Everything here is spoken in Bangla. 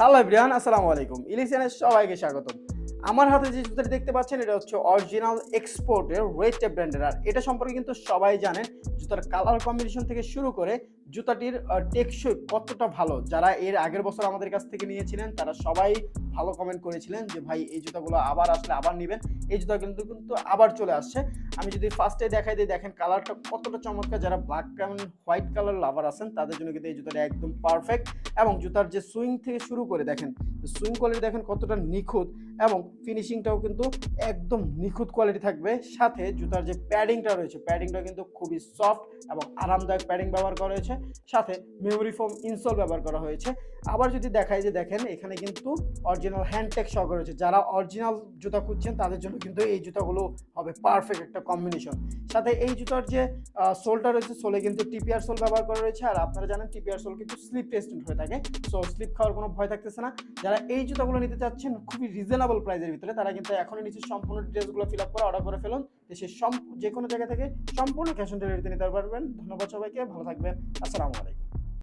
হ্যালো এভরিওয়ান, আসসালামু আলাইকুম। ইলিশনের সবাইকে স্বাগতম। আমার হাতে যে জুতাটি দেখতে পাচ্ছেন এটা হচ্ছে অরিজিনাল এক্সপোর্টের রেড টেপ ব্র্যান্ডের। আর এটা সম্পর্কে কিন্তু সবাই জানেন। জুতার কালার কম্বিনেশন থেকে শুরু করে জুতাটির টেকসই কতটা ভালো। যারা এর আগের বছর আমাদের কাছ থেকে নিয়েছিলেন তারা সবাই ভালো কমেন্ট করেছিলেন যে ভাই এই জুতাগুলো আবার আসলে আবার নিবেন। এই জুতা কিন্তু আবার চলে আসছে। আমি যদি ফার্স্টে দেখাই দিই, দেখেন কালারটা কতটা চমৎকার। যারা ব্ল্যাক এবং হোয়াইট কালার লাভার আছেন তাদের জন্য কিন্তু এই জুতাটা একদম পারফেক্ট। এবং জুতার যে সুইং থেকে শুরু করে দেখেন সুইং কোয়ালিটি দেখেন কতটা নিখুঁত, এবং ফিনিশিংটাও কিন্তু একদম নিখুঁত কোয়ালিটি থাকবে। সাথে জুতার যে প্যাডিংটা রয়েছে প্যাডিংটা কিন্তু খুবই সফট এবং আরামদায়ক প্যাডিং ব্যবহার করা হয়েছে। সাথে মেমোরি ফোম ইনসোল ব্যবহার করা হয়েছে। আবার যদি দেখাই যে দেখেন এখানে কিন্তু অরিজিনাল হ্যান্ডটেক সহ রয়েছে। যারা অরিজিনাল জুতা খুঁজছেন তাদের জন্য কিন্তু এই জুতাগুলো হবে পারফেক্ট একটা কম্বিনেশন। সাথে এই জুতার যে সোলটা রয়েছে সোলে কিন্তু টিপিআর সোল ব্যবহার করা রয়েছে। আর আপনারা জানেন টিপিআর সোল কিন্তু স্লিপ টেস্টেড হয়ে থাকে, সো স্লিপ খাওয়ার কোনো ভয় থাকতেছে না। যারা এই জুতাগুলো নিতে চাচ্ছেন খুবই রিজনেবল প্রাইসের ভিতরে তারা কিন্তু এখনই নিচে সম্পূর্ণ ডিটেলসগুলো ফিল আপ করে অর্ডার করে ফেলুন। দেশের যে কোনো জায়গা থেকে সম্পূর্ণ ক্যাশ অন ডেলিভারিতে নিতে পারবেন। ধন্যবাদ সবাইকে, ভালো থাকবেন। আসসালামু আলাইকুম।